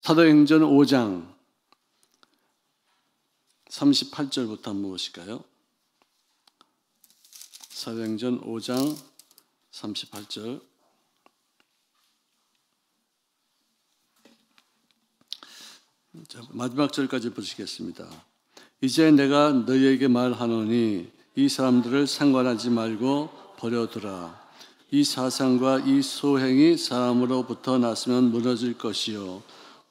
사도행전 5장 38절부터 한번 보실까요? 사도행전 5장 38절. 마지막 절까지 보시겠습니다. 이제 내가 너희에게 말하노니 이 사람들을 상관하지 말고 버려두라. 이 사상과 이 소행이 사람으로부터 났으면 무너질 것이요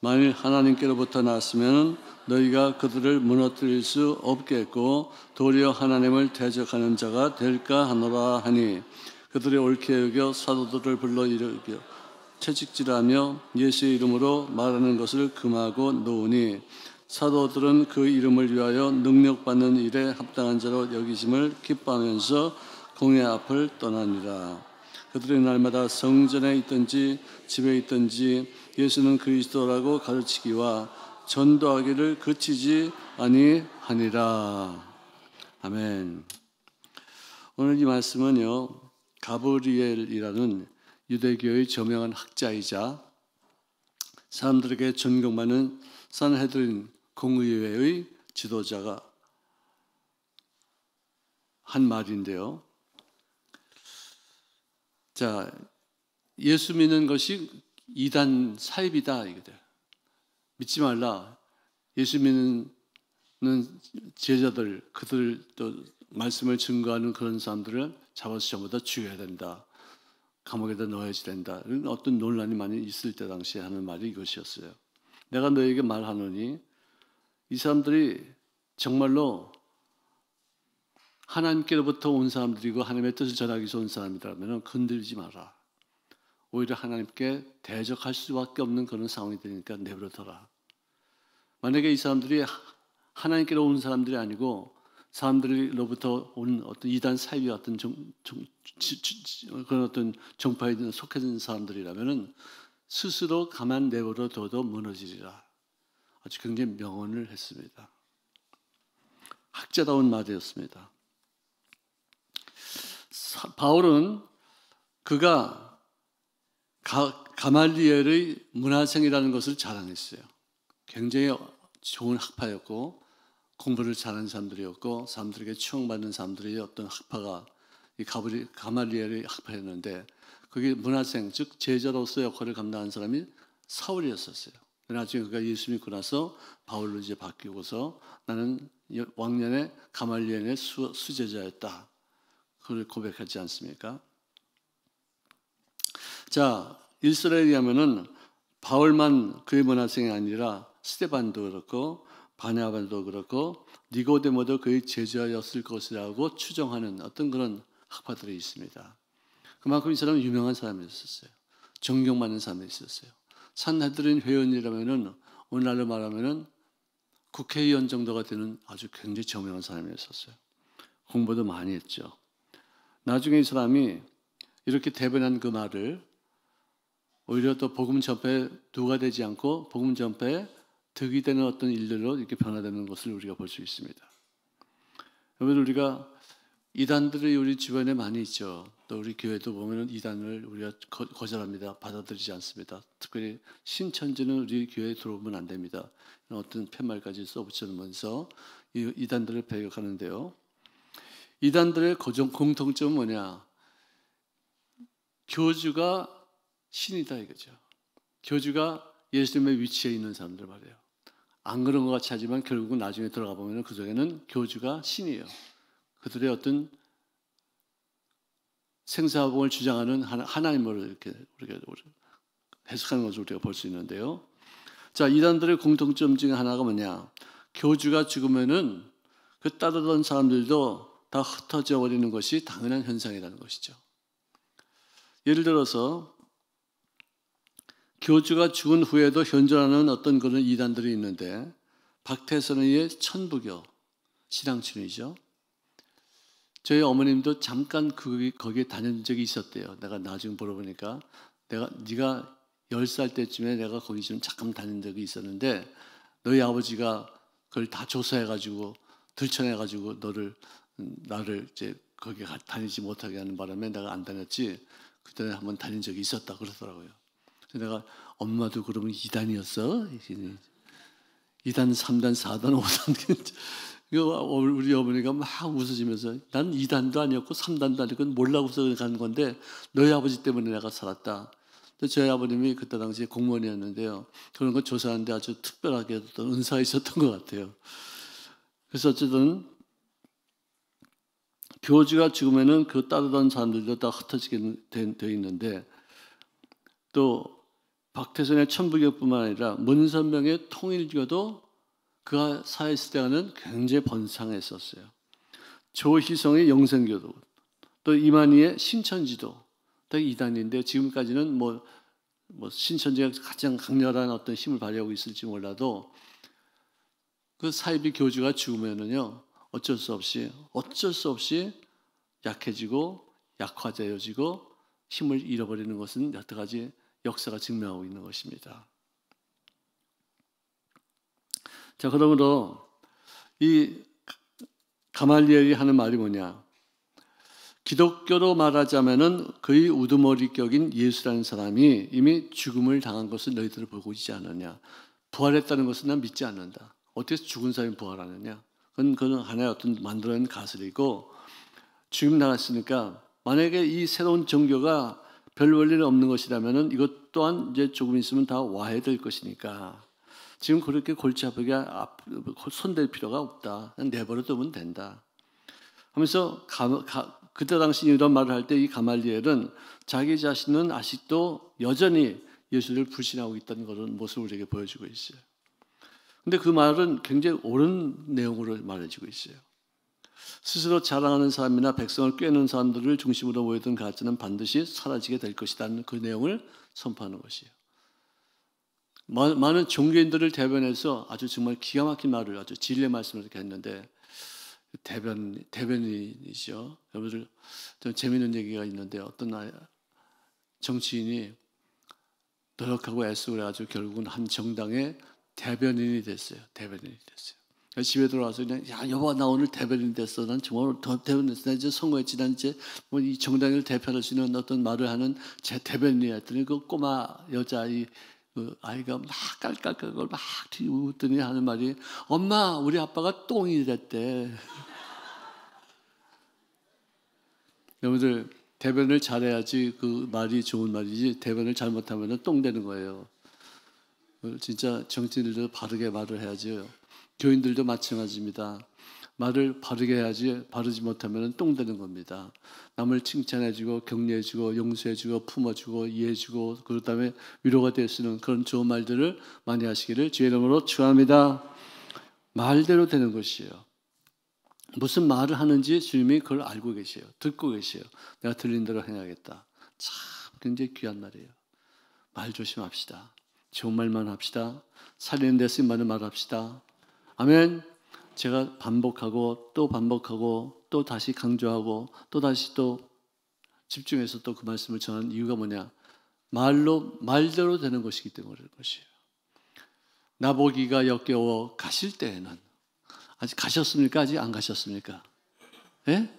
만일 하나님께로부터 났으면 너희가 그들을 무너뜨릴 수 없겠고 도리어 하나님을 대적하는 자가 될까 하노라 하니 그들이 옳게 여겨 사도들을 불러 이르며 채찍질하며 예수의 이름으로 말하는 것을 금하고 놓으니 사도들은 그 이름을 위하여 능력받는 일에 합당한 자로 여기심을 기뻐하면서 공회 앞을 떠나니라. 그들이 날마다 성전에 있든지 집에 있든지 예수는 그리스도라고 가르치기와 전도하기를 그치지 아니하니라. 아멘. 오늘 이 말씀은요, 가브리엘이라는 유대교의 저명한 학자이자 사람들에게 존경받는 산헤드린 공의회의 지도자가 한 말인데요. 자, 예수 믿는 것이 이단 사입이다 이거죠. 믿지 말라. 예수 믿는 제자들, 그들 또 말씀을 증거하는 그런 사람들을 잡아서 전부 다 죽여야 된다. 감옥에다 넣어야지 된다. 이런 어떤 논란이 많이 있을 때 당시에 하는 말이 이것이었어요. 내가 너에게 말하노니 이 사람들이 정말로 하나님께로부터 온 사람들이고 하나님의 뜻을 전하기 위해서 온 사람이라면 건들지 마라. 오히려 하나님께 대적할 수밖에 없는 그런 상황이 되니까 내버려둬라. 만약에 이 사람들이 하나님께로 온 사람들이 아니고 사람들로부터 온 어떤 이단 사이비 같은 그런 어떤 정파에 속해진 사람들이라면 스스로 가만 내버려둬도 무너지리라. 아주 굉장히 명언을 했습니다. 학자다운 말이었습니다. 바울은 그가 가말리엘의 문화생이라는 것을 자랑했어요. 굉장히 좋은 학파였고 공부를 잘하는 사람들이었고 사람들에게 추앙받는 사람들의 어떤 학파가 이 가말리엘의 학파였는데 그게 문화생, 즉 제자로서 역할을 감당한 사람이 사울이었었어요. 나중에 그가 예수 믿고 나서 바울로 이제 바뀌고서 나는 왕년에 가말리엘의 수제자였다. 그걸 고백하지 않습니까? 자, 일설에 하면은 바울만 그의 문화생이 아니라 스데반도 그렇고 바나바도 그렇고 니고데모도 그의 제자였을 것이라고 추정하는 어떤 그런 학파들이 있습니다. 그만큼 이 사람은 유명한 사람이었어요. 존경받는 사람이었어요. 산헤드린 회원이라면은 오늘날로 말하면은 국회의원 정도가 되는 아주 굉장히 저명한 사람이었어요. 공부도 많이 했죠. 나중에 이 사람이 이렇게 대변한 그 말을 오히려 또 복음 전파에 누가 되지 않고 복음 전파에 득이 되는 어떤 일들로 이렇게 변화되는 것을 우리가 볼 수 있습니다. 여러분, 우리가 이단들이 우리 주변에 많이 있죠. 또 우리 교회도 보면은 이단을 우리가 거절합니다. 받아들이지 않습니다. 특별히 신천지는 우리 교회에 들어오면 안 됩니다. 어떤 팻말까지 써붙이면서 이단들을 배격하는데요. 이단들의 공통점은 뭐냐? 교주가 신이다 이거죠. 교주가 예수님의 위치에 있는 사람들 말이에요. 안 그런 것 같이 하지만 결국은 나중에 들어가 보면 그 속에는 교주가 신이에요. 그들의 어떤 생사복을 주장하는 하나님으로 이렇게 우리가 해석하는 것을 우리가 볼 수 있는데요. 자, 이단들의 공통점 중에 하나가 뭐냐? 교주가 죽으면은 그 따르던 사람들도 다 흩어져 버리는 것이 당연한 현상이라는 것이죠. 예를 들어서 교주가 죽은 후에도 현존하는 어떤 그런 이단들이 있는데 박태선의 천부교 신앙친이죠. 저희 어머님도 잠깐 거기에 다닌 적이 있었대요. 내가 나중에 물어보니까 네가 10살 때쯤에 내가 거기 좀 잠깐 다닌 적이 있었는데 너희 아버지가 그걸 다 조사해가지고 들춰내가지고 나를 이제 거기 다니지 못하게 하는 바람에 내가 안 다녔지 그때 한번 다닌 적이 있었다 그러더라고요. 내가 엄마도 그러면 2단이었어? 2단, 3단, 4단, 5단. 우리 어머니가 막 웃으시면서 난 2단도 아니었고 3단도 아니고 몰라고서 간 건데 너희 아버지 때문에 내가 살았다. 저희 아버님이 그때 당시에 공무원이었는데요. 그런 거 조사하는데 아주 특별하게 어떤 은사가 있었던 것 같아요. 그래서 어쨌든 교주가 죽으면은 그 따르던 사람들도 다 흩어지게 되어 있는데 또 박태선의 천부교뿐만 아니라 문선명의 통일교도 그가 사회했을 때는 굉장히 번창했었어요. 조희성의 영생교도, 또 이만희의 신천지도 다 이단인데 지금까지는 뭐 신천지가 가장 강렬한 어떤 힘을 발휘하고 있을지 몰라도 그 사이비 교주가 죽으면은요 어쩔 수 없이 약해지고 약화되어지고 힘을 잃어버리는 것은 여태까지 역사가 증명하고 있는 것입니다. 자, 그러므로 이 가말리엘이 하는 말이 뭐냐? 기독교로 말하자면은 그의 우두머리격인 예수라는 사람이 이미 죽음을 당한 것을 너희들을 보고 있지 않느냐? 부활했다는 것은 난 믿지 않는다. 어떻게 죽은 사람이 부활하느냐? 그건 하나의 어떤 만들어낸 가설이고 죽음 당했으니까 만약에 이 새로운 종교가 별 원리는 없는 것이라면은 이것 또한 이제 조금 있으면 다 와해될 것이니까 지금 그렇게 골치 아프게 손댈 필요가 없다. 그냥 내버려 두면 된다. 하면서 그때 당시 이런 말을 할 때 이 가말리엘은 자기 자신은 아직도 여전히 예수를 불신하고 있다는 그런 모습을 우리에게 보여주고 있어요. 근데 그 말은 굉장히 옳은 내용으로 말해주고 있어요. 스스로 자랑하는 사람이나 백성을 꿰는 사람들을 중심으로 모였던 가짜는 반드시 사라지게 될 것이라는 그 내용을 선포하는 것이에요. 많은 종교인들을 대변해서 아주 정말 기가 막힌 말을 아주 진리의 말씀을 이렇게 했는데 대변인이죠. 여러분들 좀 재미있는 얘기가 있는데 어떤 정치인이 노력하고 애쓰고 그래가지고 결국은 한 정당의 대변인이 됐어요. 집에 들어와서 그냥 야 여보 나 오늘 대변인 됐어. 난 정말 더 대변인 됐어. 나 이제 선거했지. 난 이제 뭐 이 정당을 대표할 수 있는 어떤 말을 하는 제 대변인이 했더니 그 꼬마 여자아이 그 아이가 막 깔깔깔깔 막 웃더니 하는 말이 엄마 우리 아빠가 똥이 됐대. 여러분들 대변을 잘해야지 그 말이 좋은 말이지 대변을 잘못하면 똥 되는 거예요. 진짜 정치인들도 바르게 말을 해야죠. 교인들도 마찬가지입니다. 말을 바르게 해야지 바르지 못하면 똥 되는 겁니다. 남을 칭찬해주고 격려해주고 용서해주고 품어주고 이해해주고 그 다음에 위로가 될 수 있는 그런 좋은 말들을 많이 하시기를 주의 이름으로 축원합니다. 말대로 되는 것이에요. 무슨 말을 하는지 주님이 그걸 알고 계세요. 듣고 계세요. 내가 들린 대로 행하겠다. 참 굉장히 귀한 말이에요. 말 조심합시다. 좋은 말만 합시다. 살리는 데 쓰임받는 말 합시다. 아멘. 제가 반복하고 또 다시 강조하고 또 다시 또 집중해서 또 그 말씀을 전하는 이유가 뭐냐? 말대로 되는 것이기 때문에 그런 것이에요. 나보기가 역겨워 가실 때에는 아직 가셨습니까? 아직 안 가셨습니까? 예?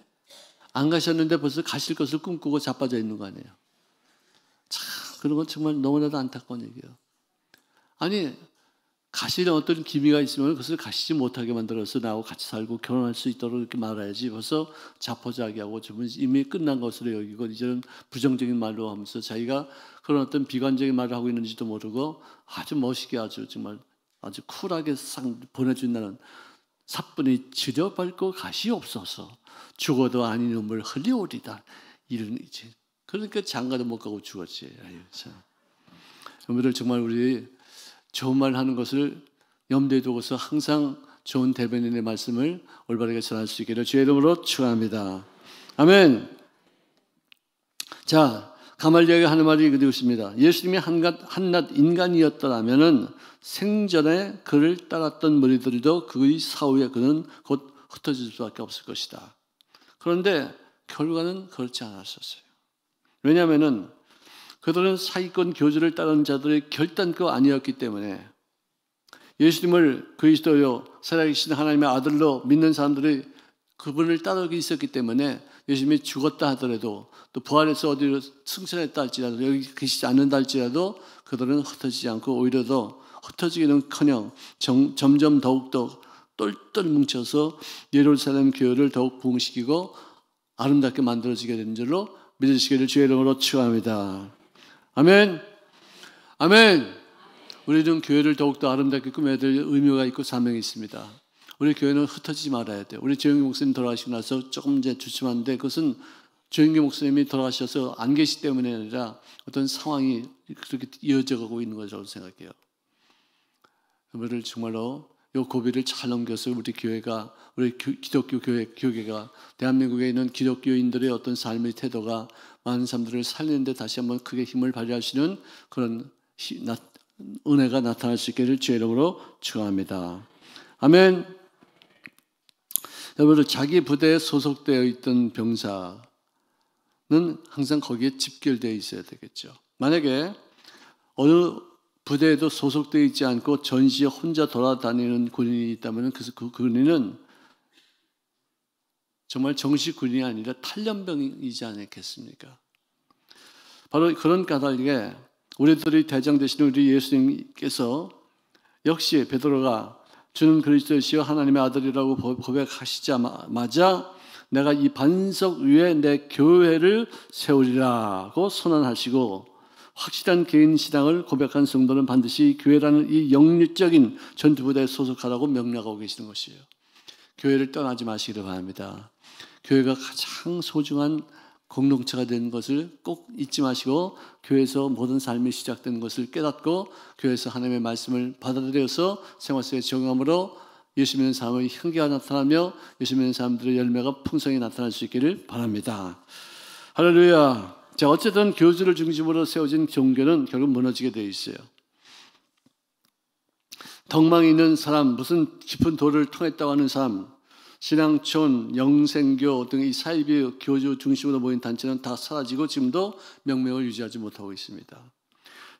안 가셨는데 벌써 가실 것을 꿈꾸고 자빠져 있는 거 아니에요? 참 그런 건 정말 너무나도 안타까운 얘기예요. 아니 가시는 어떤 기미가 있으면 그것을 가시지 못하게 만들어서 나하고 같이 살고 결혼할 수 있도록 이렇게 말해야지 벌써 자포자기하고 이미 끝난 것으로 여기고 이제는 부정적인 말로 하면서 자기가 그런 어떤 비관적인 말을 하고 있는지도 모르고 아주 멋있게 아주 정말 아주 쿨하게 보내준다는 사뿐히 지려밟고 가시옵소서 죽어도 아닌 눈물 흘리오리다 이런 이제 그러니까 장가도 못 가고 죽었지. 아유, 참. 여러분들 정말 우리 좋은 말 하는 것을 염두에 두고서 항상 좋은 대변인의 말씀을 올바르게 전할 수 있기를 주의 이름으로 축원합니다. 아멘. 자, 가말리엘이 하는 말이 그대로 있습니다. 예수님이 한낱 인간이었더라면은 생전에 그를 따랐던 무리들도 그의 사후에 그는 곧 흩어질 수밖에 없을 것이다. 그런데 결과는 그렇지 않았었어요. 왜냐하면은 그들은 사기꾼 교주를 따르는 자들의 결단코 아니었기 때문에 예수님을 그리스도요 살아계신 하나님의 아들로 믿는 사람들이 그분을 따르고 있었기 때문에 예수님이 죽었다 하더라도 또 부활해서 어디로 승천했다 할지라도 여기 계시지 않는다 할지라도 그들은 흩어지지 않고 오히려 더 흩어지기는커녕 점점 더욱더 똘똘 뭉쳐서 예루살렘 교회를 더욱 부흥시키고 아름답게 만들어지게 되는 줄로 믿으시기를 주의 이름으로 축원합니다. 아멘. 아멘. 우리는 교회를 더욱더 아름답게 꾸며야 될 의무가 있고 사명이 있습니다. 우리 교회는 흩어지지 말아야 돼요. 우리 조영기 목사님 돌아가시고 나서 조금 이제 주춤한데 그것은 조영기 목사님이 돌아가셔서 안 계시기 때문에 아니라 어떤 상황이 그렇게 이어져 가고 있는 거라고 생각해요. 우리를 정말로 이 고비를 잘 넘겨서 우리 교회가, 우리 기독교 교회가 대한민국에 있는 기독교인들의 어떤 삶의 태도가 많은 사람들을 살리는데 다시 한번 크게 힘을 발휘하시는 그런 은혜가 나타날 수 있기를 주의 이름으로 축원합니다. 아멘. 여러분, 자기 부대에 소속되어 있던 병사는 항상 거기에 집결되어 있어야 되겠죠. 만약에 어느 부대에도 소속되어 있지 않고 전시에 혼자 돌아다니는 군인이 있다면 그 군인은 정말 정식 군인이 아니라 탈련병이지 않겠습니까? 바로 그런 까닭에 우리들의 대장 되시는 우리 예수님께서 역시 베드로가 주는 그리스도시여 하나님의 아들이라고 고백하시자마자 내가 이 반석 위에 내 교회를 세우리라고 선언하시고 확실한 개인 신앙을 고백한 성도는 반드시 교회라는 이 영리적인 전투부대에 소속하라고 명령하고 계시는 것이에요. 교회를 떠나지 마시기를 바랍니다. 교회가 가장 소중한 공동체가 되는 것을 꼭 잊지 마시고 교회에서 모든 삶이 시작되는 것을 깨닫고 교회에서 하나님의 말씀을 받아들여서 생활 속에 적용함으로 예수 믿는 사람의 향기가 나타나며 예수 믿는 사람들의 열매가 풍성히 나타날 수 있기를 바랍니다. 할렐루야. 자, 어쨌든 교주를 중심으로 세워진 종교는 결국 무너지게 되어 있어요. 덕망이 있는 사람, 무슨 깊은 도를 통했다고 하는 사람, 신앙촌, 영생교 등 이 사이비 교주 중심으로 모인 단체는 다 사라지고 지금도 명맥을 유지하지 못하고 있습니다.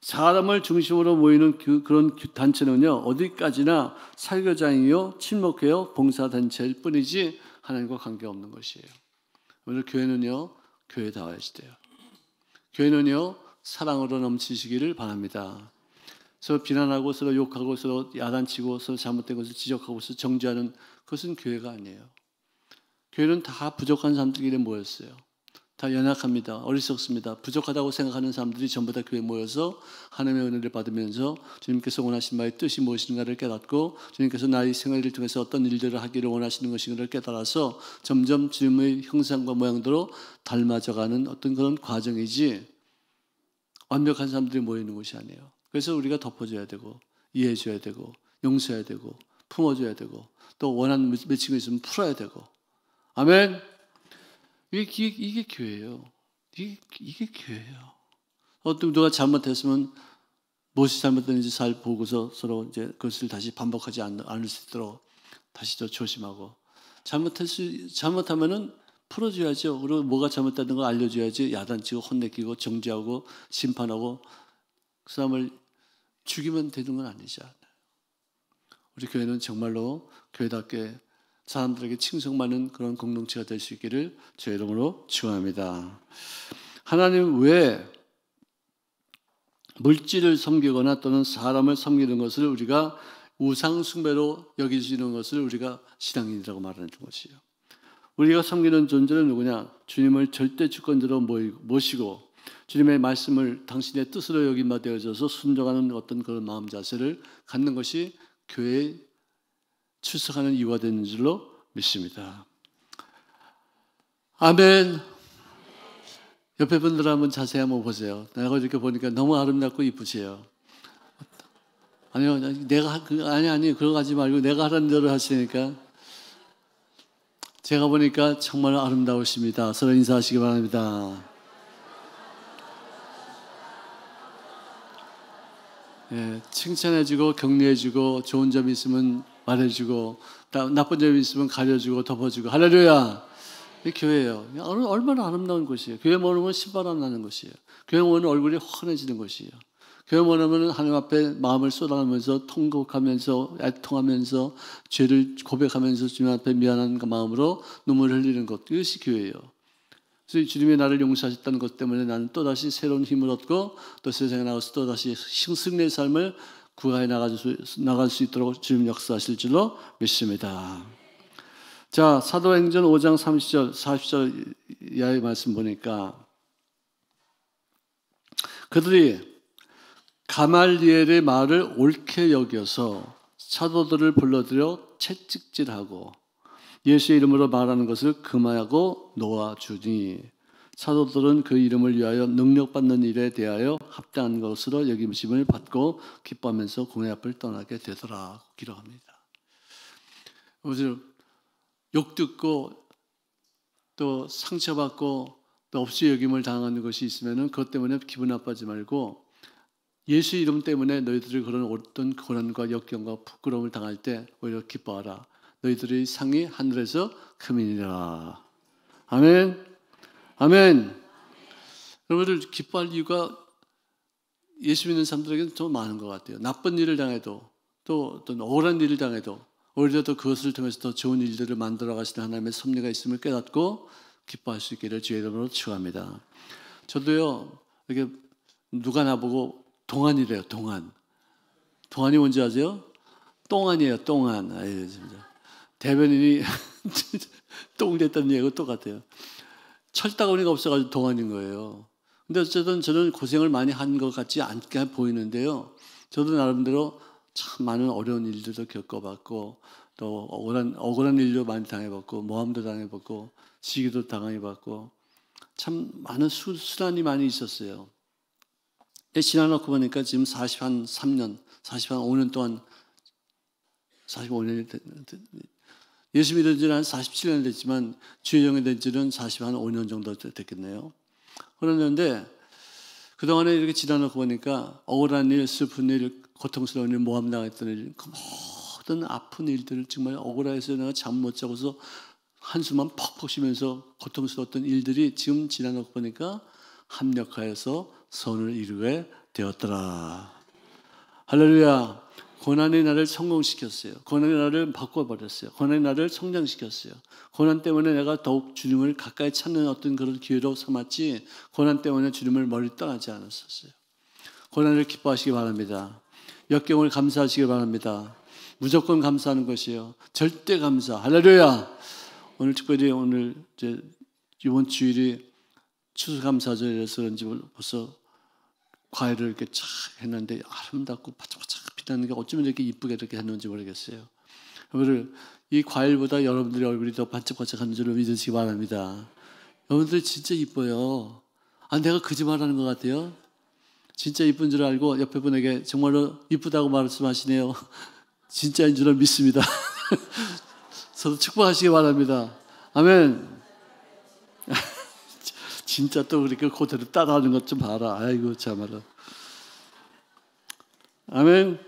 사람을 중심으로 모이는 그런 단체는요, 어디까지나 설교장이요, 친목회요, 봉사단체일 뿐이지 하나님과 관계없는 것이에요. 오늘 교회는요, 교회다워야지 돼요. 교회는요, 사랑으로 넘치시기를 바랍니다. 서로 비난하고 서로 욕하고 서로 야단치고 서로 잘못된 것을 지적하고 서로 정죄하는 그것은 교회가 아니에요. 교회는 다 부족한 사람들끼리 모였어요. 다 연약합니다. 어리석습니다. 부족하다고 생각하는 사람들이 전부 다 교회에 모여서 하나님의 은혜를 받으면서 주님께서 원하시는 바의 뜻이 무엇인가를 깨닫고 주님께서 나의 생활을 통해서 어떤 일들을 하기를 원하시는 것인가를 깨달아서 점점 주님의 형상과 모양대로 닮아져가는 어떤 그런 과정이지 완벽한 사람들이 모이는 것이 아니에요. 그래서 우리가 덮어줘야 되고 이해해줘야 되고 용서해야 되고 품어줘야 되고 또 원하는 맺히고 있으면 풀어야 되고 아멘. 이게 교회예요. 이게 교회예요. 어떤 누가 잘못했으면 무엇이 잘못됐는지 잘 보고서 서로 이제 그것을 다시 반복하지 않을 수 있도록 다시 더 조심하고 잘못하면은 풀어줘야죠. 그리고 뭐가 잘못됐는 걸 알려줘야지 야단치고 혼내키고 정죄하고 심판하고 그 사람을 죽이면 되는 건 아니잖아요. 우리 교회는 정말로 교회답게 사람들에게 칭송받는 그런 공동체가 될 수 있기를 주의 이름으로 축원합니다. 하나님 외에 물질을 섬기거나 또는 사람을 섬기는 것을 우리가 우상 숭배로 여기시는 것을 우리가 신앙인이라고 말하는 것이에요. 우리가 섬기는 존재는 누구냐? 주님을 절대 주권자로 모시고 주님의 말씀을 당신의 뜻으로 여긴 바 되어져서 순종하는 어떤 그런 마음 자세를 갖는 것이 교회에 출석하는 이유가 되는 줄로 믿습니다. 아멘. 옆에 분들 한번 자세히 한번 보세요. 내가 이렇게 보니까 너무 아름답고 이쁘세요. 아니요, 아니 그거 하지 말고 내가 하라는 대로 하시니까 제가 보니까 정말 아름다우십니다. 서로 인사하시기 바랍니다. 예, 칭찬해주고 격려해주고 좋은 점이 있으면 말해주고 나쁜 점이 있으면 가려주고 덮어주고 할렐루야. 이 교회예요. 얼마나 아름다운 곳이에요. 교회 모르면 신바람 나는 곳이에요. 교회 모르면 얼굴이 환해지는 곳이에요. 교회 원하면 하나님 앞에 마음을 쏟아가면서 통곡하면서 애통하면서 죄를 고백하면서 주님 앞에 미안한 마음으로 눈물을 흘리는 것, 이것이 교회예요. 그래서 주님이 나를 용서하셨다는 것 때문에 나는 또다시 새로운 힘을 얻고 또 세상에 나가서 또다시 승리의 삶을 구가해 나갈 수 있도록 주님 역사하실 줄로 믿습니다. 자, 사도행전 5장 30절, 40절 이하의 말씀 보니까 그들이 가말리엘의 말을 옳게 여겨서 사도들을 불러들여 채찍질하고 예수의 이름으로 말하는 것을 금하고 놓아주니 사도들은 그 이름을 위하여 능력받는 일에 대하여 합당한 것으로 여김심을 받고 기뻐하면서 공회 앞을 떠나게 되더라 기록합니다. 욕 듣고 또 상처받고 또 없이 여김을 당하는 것이 있으면 그것 때문에 기분 나빠하지 말고 예수 이름 때문에 너희들이 그런 어떤 고난과 역경과 부끄러움을 당할 때 오히려 기뻐하라. 너희들의 상이 하늘에서 크미니라. 아멘. 아멘. 여러분들 기뻐할 이유가 예수 믿는 사람들에게는 좀 많은 것 같아요. 나쁜 일을 당해도 또 어떤 억울한 일을 당해도 오히려 더 그것을 통해서 더 좋은 일들을 만들어 가시는 하나님의 섭리가 있음을 깨닫고 기뻐할 수 있기를 주의 이름으로 축원합니다. 저도요, 이렇게 누가 나보고 동안이래요, 동안. 동안이 뭔지 아세요? 똥안이에요, 똥안. 아유, 진짜. 대변인이 똥 됐다는 얘기가 똑같아요. 철다구니가 없어가지고 동안인 거예요. 근데 어쨌든 저는 고생을 많이 한 것 같지 않게 보이는데요. 저도 나름대로 참 많은 어려운 일들도 겪어봤고, 또 억울한 일도 많이 당해봤고, 모함도 당해봤고, 시기도 당해봤고, 참 많은 수난이 많이 있었어요. 지나놓고 보니까 지금 45년 동안 45년이 예수 믿은 지는 한 47년 됐지만 주의 종이 된 지는 45년 정도 됐겠네요. 그러는데 그동안에 이렇게 지나놓고 보니까 억울한 일, 슬픈 일, 고통스러운 일, 모함당했던 일, 그 모든 아픈 일들을 정말 억울해서 내가 잠 못 자고서 한숨만 퍽퍽 쉬면서 고통스러웠던 일들이 지금 지나놓고 보니까 합력하여서 선을 이루게 되었더라. 할렐루야. 고난이 나를 성공시켰어요. 고난이 나를 바꿔버렸어요. 고난이 나를 성장시켰어요. 고난 때문에 내가 더욱 주님을 가까이 찾는 어떤 그런 기회로 삼았지 고난 때문에 주님을 멀리 떠나지 않았었어요. 고난을 기뻐하시기 바랍니다. 역경을 감사하시기 바랍니다. 무조건 감사하는 것이요. 절대 감사. 할렐루야. 오늘 특별히 이제 이번 주일이 추수감사절이라서 그런지 벌써 과일을 이렇게 쫙 했는데 아름답고 바짝바짝 빛나는 게 어쩌면 이렇게 이쁘게 이렇게 했는지 모르겠어요. 여러분들 이 과일보다 여러분들의 얼굴이 더 반짝반짝하는 줄로 믿으시기 바랍니다. 여러분들 진짜 이뻐요. 아, 내가 거짓말하는 것 같아요. 진짜 이쁜 줄 알고 옆에 분에게 정말로 이쁘다고 말씀하시네요. 진짜인 줄은 믿습니다. 저도 축복하시기 바랍니다. 아멘. 진짜 또 그렇게 그대로 따라하는 것 좀 봐라. 아이고 참말로. 아멘.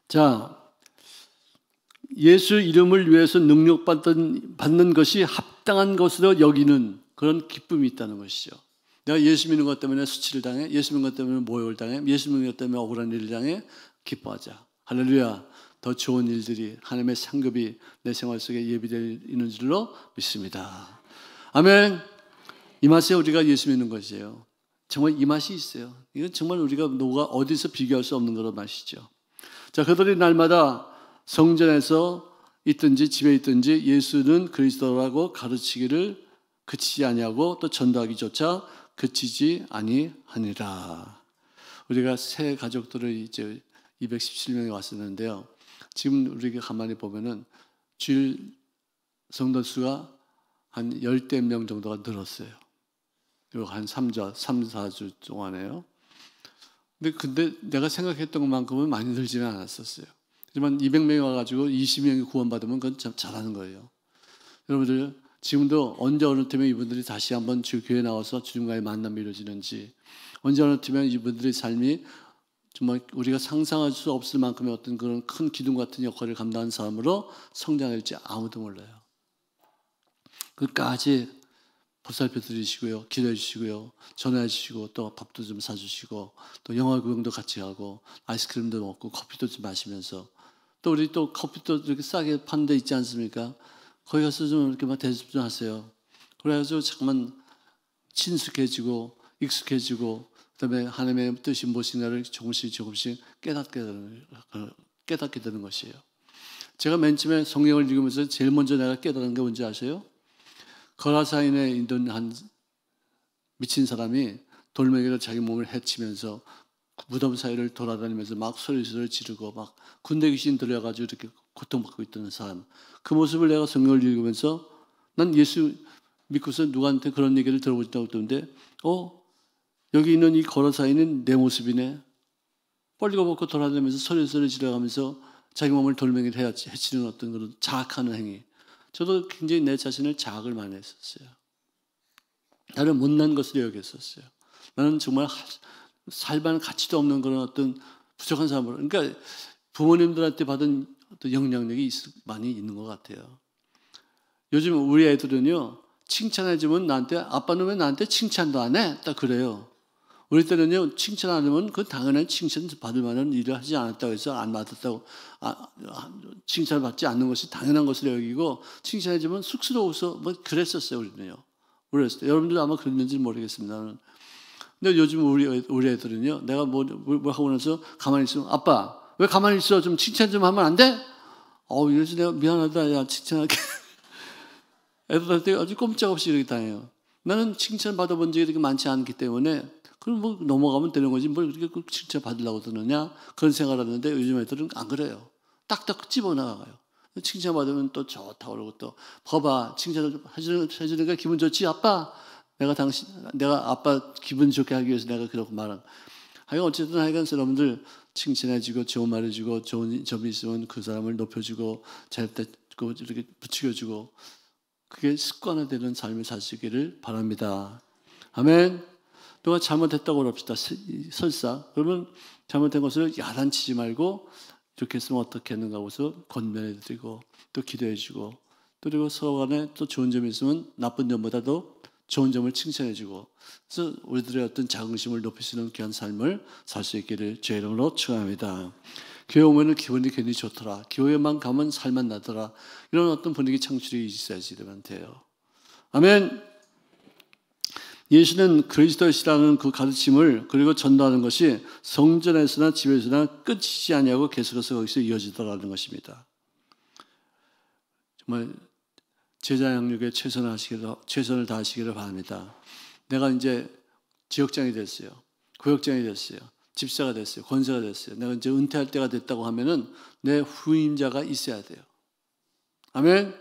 자, 예수 이름을 위해서 능력받는 것이 합당한 것으로 여기는 그런 기쁨이 있다는 것이죠. 내가 예수 믿는 것 때문에 수치를 당해, 예수 믿는 것 때문에 모욕을 당해, 예수 믿는 것 때문에 억울한 일을 당해, 기뻐하자. 할렐루야. 더 좋은 일들이 하나님의 상급이 내 생활 속에 예비되어 줄로 믿습니다. 아멘. 이 맛에 우리가 예수 믿는 것이에요. 정말 이 맛이 있어요. 이건 정말 우리가 누가 어디서 비교할 수 없는 그런 맛이죠. 자, 그들이 날마다 성전에서 있든지 집에 있든지 예수는 그리스도라고 가르치기를 그치지 아니하고 또 전도하기조차 그치지 아니하니라. 우리가 새 가족들을 이제 217명이 왔었는데요. 지금 우리가 가만히 보면은 주일 성도 수가 한 10대 명 정도가 늘었어요. 그리고 한 4주 동안에요. 근데 내가 생각했던 것만큼은 많이 늘지는 않았었어요. 하지만 200명이 와가지고 20명이 구원받으면 그건 참 잘하는 거예요. 여러분들 지금도 언제 어느 때면 이분들이 다시 한번 주 교회에 나와서 주님과의 만남이 이루어지는지, 언제 어느 때면 이분들의 삶이 정말 우리가 상상할 수 없을 만큼의 어떤 그런 큰 기둥 같은 역할을 감당한 사람으로 성장할지 아무도 몰라요. 끝까지 보살펴 드리시고요, 기도해 주시고요, 전화해 주시고, 또 밥도 좀 사주시고, 또 영화 구경도 같이 가고, 아이스크림도 먹고, 커피도 좀 마시면서, 또 우리 또 커피도 이렇게 싸게 파는 데 있지 않습니까? 거기 가서 좀 이렇게 막 대접 좀 하세요. 그래가지고 잠깐만 친숙해지고, 익숙해지고, 그다음에 하나님의 뜻이 무엇인가를 조금씩 깨닫게 되는 것이에요. 제가 맨 처음에 성경을 읽으면서 제일 먼저 내가 깨달은 게 뭔지 아세요? 거라사인에 있는 한 미친 사람이 돌멩이로 자기 몸을 해치면서 무덤 사이를 돌아다니면서 막 소리를 지르고 막 군대 귀신 들려가지고 이렇게 고통받고 있던 사람, 그 모습을 내가 성경을 읽으면서 난 예수 믿고서 누구한테 그런 얘기를 들어보지도 못했는데 여기 있는 이 거라사인은 내 모습이네. 뻘리고 돌아다니면서 소리 지르면서 자기 몸을 돌멩이로 해치는 어떤 그런 자학하는 행위. 저도 굉장히 내 자신을 자학을 많이 했었어요. 나는 못난 것을 여겼었어요. 나는 정말 살만한 가치도 없는 그런 어떤 부족한 사람으로. 그러니까 부모님들한테 받은 어떤 영향력이 많이 있는 것 같아요. 요즘 우리 애들은요, 칭찬해주면 나한테, 아빠는 왜 나한테 칭찬도 안 해? 딱 그래요. 우리 때는요, 칭찬 안 하면 그 당연한 칭찬 받을 만한 일을 하지 않았다고 해서 안 받았다고, 칭찬을 받지 않는 것이 당연한 것을 여기고, 칭찬해주면 쑥스러워서 뭐 그랬었어요, 우리는요. 그랬어요. 여러분들 아마 그랬는지 모르겠습니다. 근데 요즘 우리 애들은요, 내가 뭐 하고 나서 가만히 있으면, 아빠, 왜 가만히 있어? 좀 칭찬 좀 하면 안 돼? 이래서 내가 미안하다, 야, 칭찬할게. 애들한테 아주 꼼짝없이 이렇게 당해요. 나는 칭찬 받아본 적이 그렇게 많지 않기 때문에, 그럼 뭐 넘어가면 되는 거지, 뭘 그렇게 칭찬 받으려고 드느냐? 그런 생각을 하는데 요즘 애들은 안 그래요. 딱딱 집어나가요. 칭찬 받으면 또 좋다고 그러고 또, 봐봐, 칭찬을 해주니까 기분 좋지, 아빠? 내가 아빠 기분 좋게 하기 위해서 내가 그러고 말한. 어쨌든 하여간 여러분들 칭찬해주고, 좋은 말 해주고, 좋은 점이 있으면 그 사람을 높여주고, 잘못됐고, 이렇게 부추겨주고, 그게 습관화되는 삶을 사시기를 바랍니다. 아멘. 누가 잘못했다고 그럽시다. 설사. 그러면 잘못된 것을 야단치지 말고 이렇게 했으면 어떻게 했는가 하고서 권면해드리고 또 기도해주고 또 그리고 서로 간에 또 좋은 점이 있으면 나쁜 점보다도 좋은 점을 칭찬해주고 그래서 우리들의 어떤 자긍심을 높이시는 귀한 삶을 살 수 있기를 주의 이름으로 축원합니다. 교회 오면 기분이 괜히 좋더라. 교회만 가면 살만 나더라. 이런 어떤 분위기 창출이 있어야지 돼요. 아멘. 예수는 그리스도시라는 그 가르침을 그리고 전도하는 것이 성전에서나 집에서나 끝이지 아니하고 계속해서 거기서 이어지더라는 것입니다. 정말 제자 양육에 최선을 다하시기를 바랍니다. 내가 이제 지역장이 됐어요. 구역장이 됐어요. 집사가 됐어요. 권사가 됐어요. 내가 이제 은퇴할 때가 됐다고 하면은 내 후임자가 있어야 돼요. 아멘.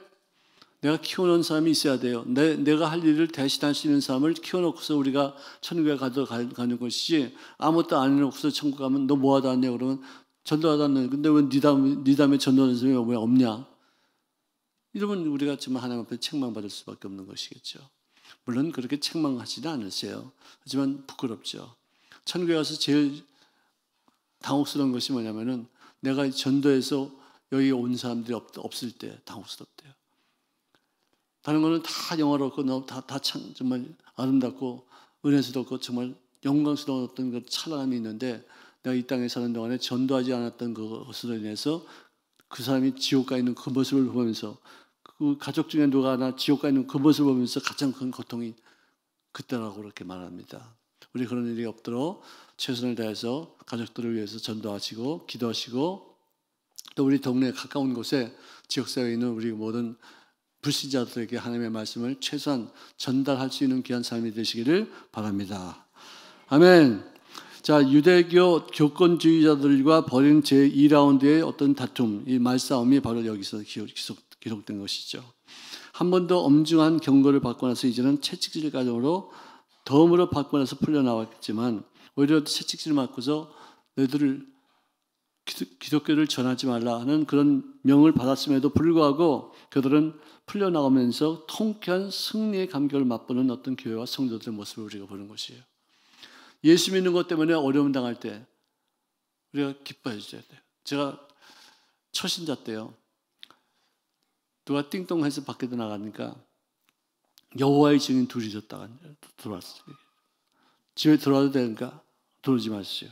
내가 키워놓은 사람이 있어야 돼요. 내가 할 일을 대신할 수 있는 사람을 키워놓고서 우리가 천국에 가는 것이지 아무것도 안 해놓고서 천국 가면 너 뭐 하다 왔냐 그러면 전도하다 왔네. 근데 왜 네 다음에 전도하는 사람이 왜 없냐? 이러면 우리가 정말 하나님 앞에 책망받을 수밖에 없는 것이겠죠. 물론 그렇게 책망하지는 않으세요. 하지만 부끄럽죠. 천국에 가서 제일 당혹스러운 것이 뭐냐면은 내가 전도해서 여기 온 사람들이 없을 때 당혹스럽대요. 다른 거는 다 영화롭고 다 정말 아름답고 은혜스럽고 정말 영광스러운 어떤 그 찬란함이 있는데 내가 이 땅에 사는 동안에 전도하지 않았던 그것으로 인해서 그 사람이 지옥 가 있는 그 모습을 보면서 그 가족 중에 누가 하나 지옥 가 있는 그 모습을 보면서 가장 큰 고통이 그때라고 그렇게 말합니다. 우리 그런 일이 없도록 최선을 다해서 가족들을 위해서 전도하시고 기도하시고 또 우리 동네 가까운 곳에 지역사회에 있는 우리 모든 불신자들에게 하나님의 말씀을 최소한 전달할 수 있는 귀한 삶이 되시기를 바랍니다. 아멘. 자, 유대교 교권주의자들과 벌인 제2라운드의 어떤 다툼, 이 말싸움이 바로 여기서 기록된 것이죠. 한 번 더 엄중한 경고를 받고 나서 이제는 채찍질 과정으로 덤으로 받고 나서 풀려나왔지만 오히려 채찍질을 맞고서 너희들을 기독교를 전하지 말라 하는 그런 명을 받았음에도 불구하고 그들은 풀려나오면서 통쾌한 승리의 감격을 맛보는 어떤 교회와 성도들의 모습을 우리가 보는 것이에요. 예수 믿는 것 때문에 어려움 당할 때 우리가 기뻐해 줘야 돼요. 제가 초신자 때요. 누가 띵동해서 밖에 나가니까 여호와의 증인 둘이 있었다가 들어왔어요. 집에 들어와도 되니까 들어오지 마시오.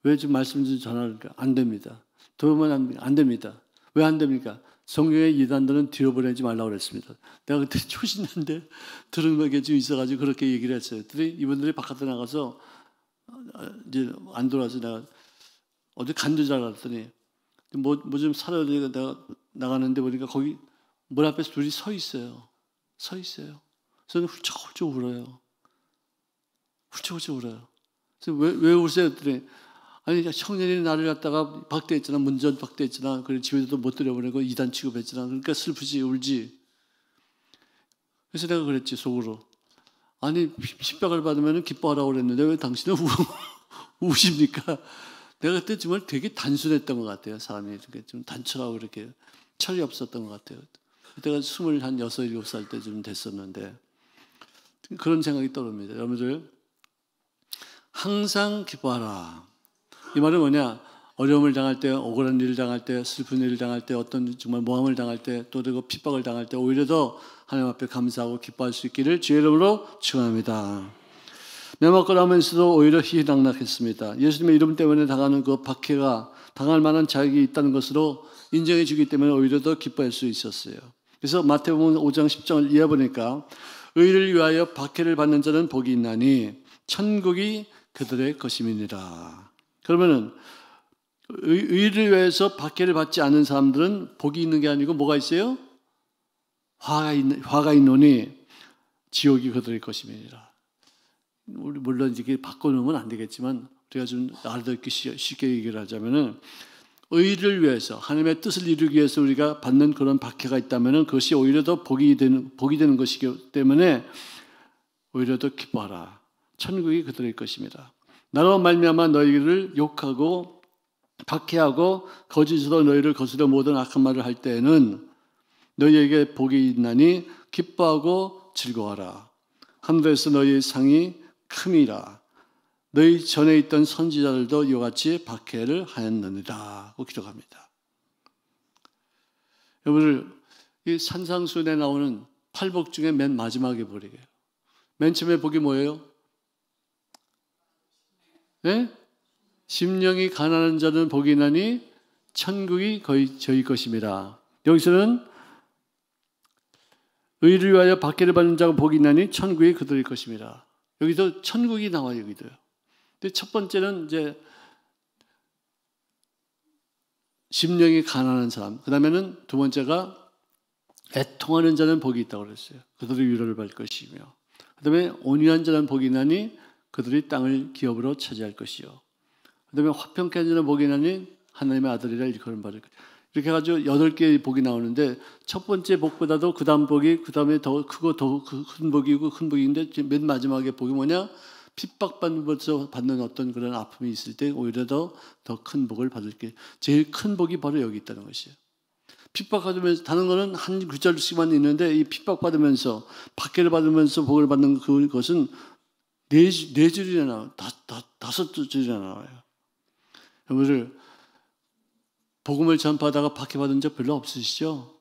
왜 지금 말씀 좀 전하니까 안 됩니다. 들어오면 안 됩니다. 왜 안 됩니까? 성경의 이단들은 뒤로 보내지 말라고 그랬습니다. 내가 그때 초신인데 들은 게 좀 있어가지고 그렇게 얘기를 했어요. 그랬더니 이분들이 바깥에 나가서 이제 안 돌아와서 내가 어디 간줄 알았더니 뭐 좀 사러 내가 나가는데 보니까 거기 문 앞에서 둘이 서 있어요. 저는 훌쩍훌쩍 울어요. 훌쩍훌쩍 울어요. 그래서 왜 우세요? 그랬더니 아니 청년이 나를 갖다가 박대했잖아. 문전 박대했잖아. 그래 집에도 못 들여보내고 이단 취급했잖아. 그러니까 슬프지 울지. 그래서 내가 그랬지 속으로. 아니 핍박을 받으면 기뻐하라고 그랬는데 왜 당신은 우십니까? 내가 그때 정말 되게 단순했던 것 같아요. 사람이 이렇게 좀 단촐하고 이렇게 철이 없었던 것 같아요. 그때가 26, 7살 때쯤 됐었는데 그런 생각이 떠오릅니다. 여러분들 항상 기뻐하라. 이 말은 뭐냐? 어려움을 당할 때, 억울한 일을 당할 때, 슬픈 일을 당할 때, 어떤 정말 모함을 당할 때, 또 그리고 핍박을 당할 때 오히려 더 하나님 앞에 감사하고 기뻐할 수 있기를 주의 이름으로 축원합니다. 매맞고 나면서도 오히려 희희낙낙했습니다. 예수님의 이름 때문에 당하는 그 박해가 당할 만한 자격이 있다는 것으로 인정해 주기 때문에 오히려 더 기뻐할 수 있었어요. 그래서 마태복음 5장 10장을 이어보니까 의를 위하여 박해를 받는 자는 복이 있나니 천국이 그들의 것임이니라. 그러면은 의를 위해서 박해를 받지 않은 사람들은 복이 있는 게 아니고 뭐가 있어요? 화가 있노니 지옥이 그들의 것임이니라. 물론 이게 바꿔놓으면 안 되겠지만 우리가 좀 알아듣기 쉽게 얘기를 하자면은 의를 위해서 하나님의 뜻을 이루기 위해서 우리가 받는 그런 박해가 있다면은 그것이 오히려 더 복이 되는 것이기 때문에 오히려 더 기뻐하라. 천국이 그들의 것입니다. 나로 말미암아 너희를 욕하고 박해하고 거짓으로 너희를 거스려 모든 악한 말을 할 때에는 너희에게 복이 있나니 기뻐하고 즐거워하라. 하늘에서 너희의 상이 큼이라. 너희 전에 있던 선지자들도 이와 같이 박해를 하였느니라 고 기록합니다. 여러분들 이 산상수훈에 나오는 8복 중에 맨 마지막에 복이에요. 맨 처음에 복이 뭐예요? 네? 심령이 가난한 자는 복이 나니 천국이 거의 저희 것입니다. 여기서는 의를 위하여 박해를 받는 자가 복이 나니 천국이 그들의 것입니다. 여기도 천국이 나와요. 여기도요. 근데 첫 번째는 이제 심령이 가난한 사람. 그 다음에는 두 번째가 애통하는 자는 복이 있다고 그랬어요. 그들이 위로를 받을 것이며. 그 다음에 온유한 자는 복이 나니 그들이 땅을 기업으로 차지할 것이요. 그 다음에 화평케 하는 자는 복이 나니 하나님의 아들이라 일컬음 받을 것이요. 이렇게 해가지고 8개의 복이 나오는데 첫 번째 복보다도 그 다음 복이 그 다음에 더 크고 더 큰 복이고 큰 복인데 맨 마지막에 복이 뭐냐? 핍박받는 받는 어떤 그런 아픔이 있을 때 오히려 더 큰 복을 받을 게 제일 큰 복이 바로 여기 있다는 것이에요. 핍박받으면서 다른 거는 한 구절씩만 있는데 이 핍박받으면서 박해를 받으면서 복을 받는 그것은 네 줄이나 나와요. 다섯 줄이나 나와요. 여러분들 복음을 전파하다가 박해받은 적 별로 없으시죠?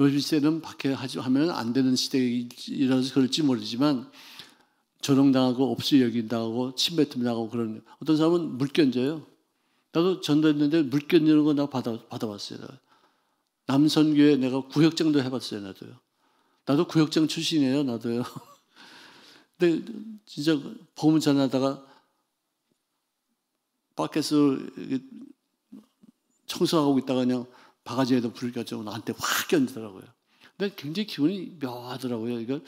요즘 시대는 박해하면 안 되는 시대이라서 그럴지 모르지만 조롱당하고 없이 여긴다고 침뱉음 당하고 그런 어떤 사람은 물견져요. 나도 전도했는데 물견지는 거 나 받아봤어요. 남선교회 내가 구역장도 해봤어요. 나도 구역장 출신이에요. 나도요. 근데 진짜 복음 전하다가 밖에서 청소하고 있다가 그냥 바가지에도 불을 껴서 나한테 확 견디더라고요. 근데 굉장히 기분이 묘하더라고요. 이거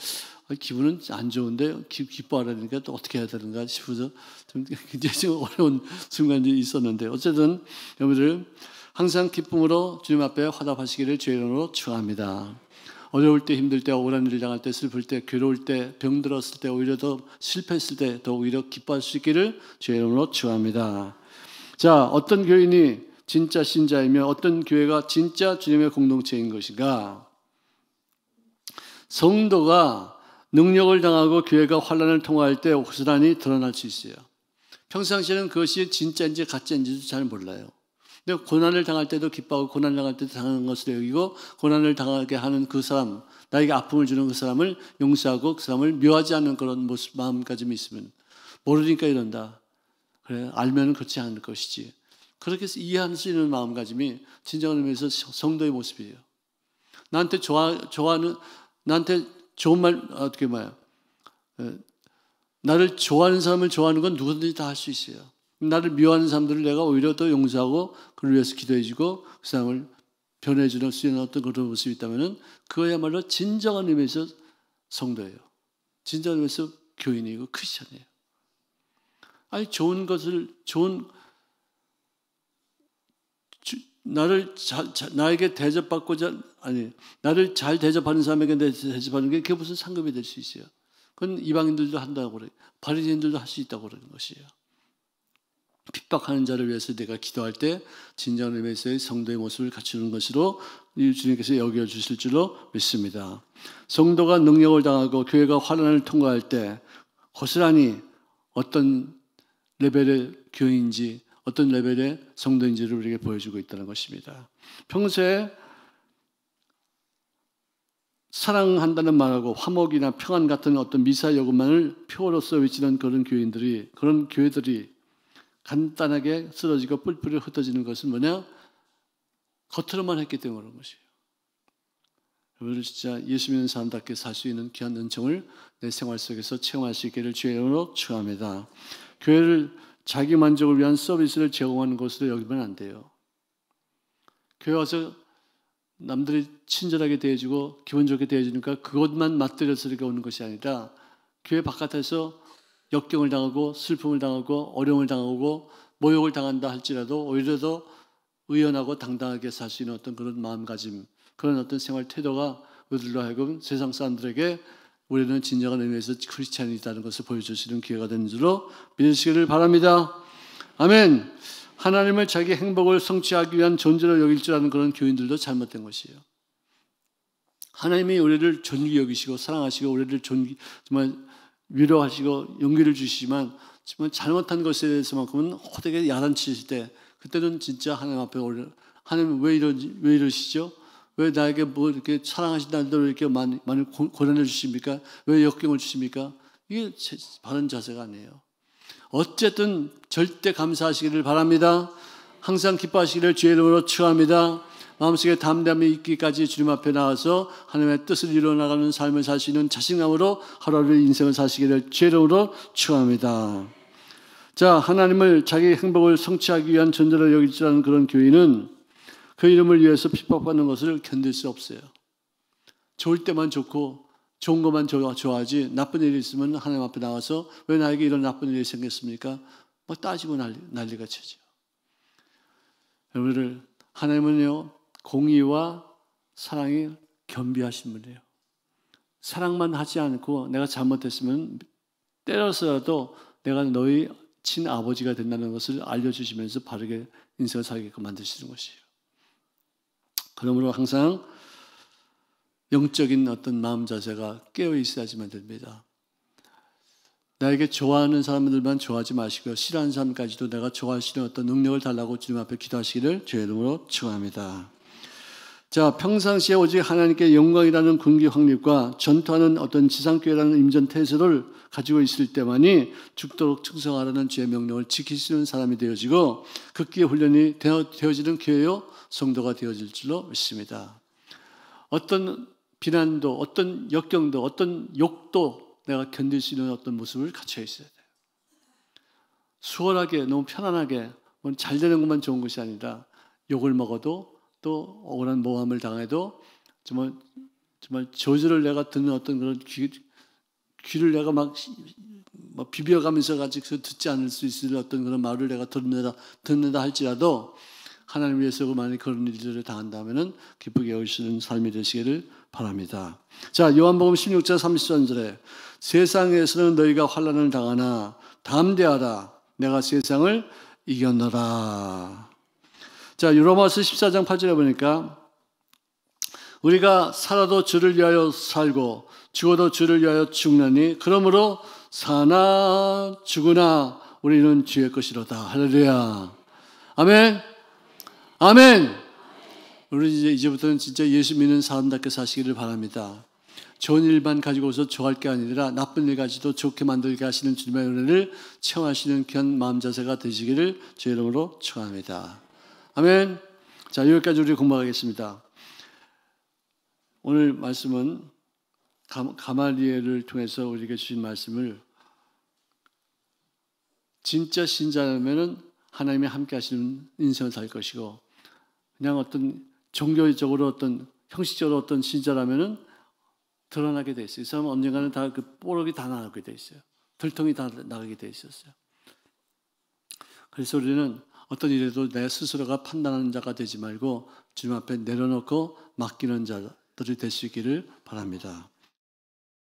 기분은 안 좋은데 기뻐하라니까 또 어떻게 해야 되는가 싶어서 좀 굉장히 좀 어려운 순간이 있었는데 어쨌든 여러분들 항상 기쁨으로 주님 앞에 화답하시기를 주의 이름으로 축원합니다. 어려울 때, 힘들 때, 억울한 일을 당할 때, 슬플 때, 괴로울 때, 병들었을 때, 오히려 더 실패했을 때 더 오히려 기뻐할 수 있기를 주의 이름으로 축원합니다. 자, 어떤 교인이 진짜 신자이며 어떤 교회가 진짜 주님의 공동체인 것인가? 성도가 능력을 당하고 교회가 환난을 통과할 때 고스란히 드러날 수 있어요. 평상시에는 그것이 진짜인지 가짜인지도 잘 몰라요. 근데 고난을 당할 때도 기뻐하고 고난을 당할 때도 당하는 것을 여기고 고난을 당하게 하는 그 사람, 나에게 아픔을 주는 그 사람을 용서하고 그 사람을 미워하지 않는 그런 모습, 마음가짐이 있으면 모르니까 이런다. 그래, 알면 그렇지 않을 것이지. 그렇게 해서 이해할 수 있는 마음가짐이 진정한 의미에서 성도의 모습이에요. 나한테 좋아하는, 나한테 좋은 말, 어떻게 말해요? 나를 좋아하는 사람을 좋아하는 건 누구든지 다 할 수 있어요. 나를 미워하는 사람들을 내가 오히려 더 용서하고 그를 위해서 기도해주고 그 사람을 변해주는 수 있는 어떤 그런 모습이 있다면 그거야말로 진정한 의미에서 성도예요. 진정한 의미에서 교인이고 크리스천이에요. 아니 좋은 것을 나에게 대접받고자 나를 잘 대접하는 사람에게 대접하는 게 그게 무슨 상급이 될 수 있어요? 그건 이방인들도 한다고 그래요. 바리새인들도 할 수 있다고 그러는 것이에요. 핍박하는 자를 위해서 내가 기도할 때 진정한 의미에서의 성도의 모습을 갖추는 것으로 주님께서 여겨주실 줄로 믿습니다. 성도가 능력을 당하고 교회가 환난을 통과할 때 고스란히 어떤 레벨의 교회인지 어떤 레벨의 성도인지를 우리에게 보여주고 있다는 것입니다. 평소에 사랑한다는 말하고 화목이나 평안 같은 어떤 미사 여금만을 표로서 외치는 그런 교회들이 간단하게 쓰러지고 뿔뿔이 흩어지는 것은 뭐냐? 겉으로만 했기 때문에 그런 것이에요. 여러분 진짜 예수 믿는 사람답게 살 수 있는 귀한 은총을 내 생활 속에서 체험할 수 있기를 주의 이름으로 축원합니다. 교회를 자기 만족을 위한 서비스를 제공하는 것으로 여기면 안 돼요. 교회 와서 남들이 친절하게 대해주고 기분 좋게 대해주니까 그것만 맛들여서 이렇게 오는 것이 아니라 교회 바깥에서 역경을 당하고 슬픔을 당하고 어려움을 당하고 모욕을 당한다 할지라도 오히려 더 의연하고 당당하게 살 수 있는 어떤 그런 마음가짐, 그런 어떤 생활 태도가 우리들로 하여금 세상 사람들에게 우리는 진정한 의미에서 크리스찬이라는 것을 보여주시는 기회가 되는 줄로 믿으시기를 바랍니다. 아멘. 하나님을 자기 행복을 성취하기 위한 존재로 여길 줄 아는 그런 교인들도 잘못된 것이에요. 하나님이 우리를 존귀 여기시고 사랑하시고 우리를 정말 위로하시고 용기를 주시지만 정말 잘못한 것에 대해서만큼은 호되게 야단치실 때 그때는 진짜 하나님 앞에 하나님 왜 이러시죠? 왜 나에게 뭐 이렇게 사랑하신다는데 이렇게 많이 고난을 주십니까? 왜 역경을 주십니까? 이게 바른 자세가 아니에요. 어쨌든 절대 감사하시기를 바랍니다. 항상 기뻐하시기를 주의 이름으로 축원합니다. 마음속에 담대함이 있기까지 주님 앞에 나와서 하나님의 뜻을 이루어나가는 삶을 살 수 있는 자신감으로 하루하루 인생을 사시기를 주의 이름으로 축원합니다. 자, 하나님을 자기 행복을 성취하기 위한 존재로 여길 줄 아는 그런 교인은 그 이름을 위해서 핍박받는 것을 견딜 수 없어요. 좋을 때만 좋고 좋은 것만 좋아하지 나쁜 일이 있으면 하나님 앞에 나와서 왜 나에게 이런 나쁜 일이 생겼습니까? 막 따지고 난리가 치죠. 여러분들 하나님은요 공의와 사랑이 겸비하신 분이에요. 사랑만 하지 않고 내가 잘못했으면 때려서라도 내가 너희 친아버지가 된다는 것을 알려주시면서 바르게 인생을 살게끔 만드시는 것이에요. 그러므로 항상 영적인 어떤 마음 자세가 깨어 있어야지만 됩니다. 나에게 좋아하는 사람들만 좋아하지 마시고요. 싫어하는 사람까지도 내가 좋아할 수 있는 어떤 능력을 달라고 주님 앞에 기도하시기를 주의 이름으로 축원합니다. 자, 평상시에 오직 하나님께 영광이라는 군기 확립과 전투하는 어떤 지상교회라는 임전 태세를 가지고 있을 때만이 죽도록 충성하라는 주의 명령을 지킬 수 있는 사람이 되어지고 극기의 훈련이 되어지는 교회요 성도가 되어질 줄로 믿습니다. 어떤 비난도 어떤 역경도 어떤 욕도 내가 견딜 수 있는 어떤 모습을 갖춰 있어야 돼요. 수월하게 너무 편안하게 잘 되는 것만 좋은 것이 아니라 욕을 먹어도 또 억울한 모함을 당해도 정말 저주를 내가 듣는 어떤 그런 귀를 내가 막 비벼가면서 가지고 듣지 않을 수 있을 어떤 그런 말을 내가 듣는다 할지라도 하나님 위해서 만약 그런 일들을 당한다면은 기쁘게 여기시는 삶이 되시기를 바랍니다. 자, 요한복음 16장 33절에 세상에서는 너희가 환난을 당하나 담대하라 내가 세상을 이겼노라. 자, 로마서 14장 8절에 보니까 우리가 살아도 주를 위하여 살고 죽어도 주를 위하여 죽나니 그러므로 사나 죽으나 우리는 주의 것이로다. 할렐루야. 아멘. 아멘. 우리 이제부터는 진짜 예수 믿는 사람답게 사시기를 바랍니다. 좋은 일만 가지고서 좋아할 게 아니라 나쁜 일 가지도 좋게 만들게 하시는 주님의 은혜를 체험하시는 귀한 마음 자세가 되시기를 주 이름으로 축원합니다. 아멘. 자, 여기까지 우리 공부하겠습니다. 오늘 말씀은 가말리엘을 통해서 우리에게 주신 말씀을 진짜 신자라면은 하나님이 함께 하시는 인생을 살 것이고, 그냥 어떤 종교적으로 어떤 형식적으로 어떤 신자라면은 드러나게 돼 있어요. 이 사람은 언젠가는 다 그 뽀록이 다 나가게 돼 있어요. 들통이 다 나가게 돼 있었어요. 그래서 우리는 어떤 일에도 내 스스로가 판단하는 자가 되지 말고 주님 앞에 내려놓고 맡기는 자들이 될 수 있기를 바랍니다.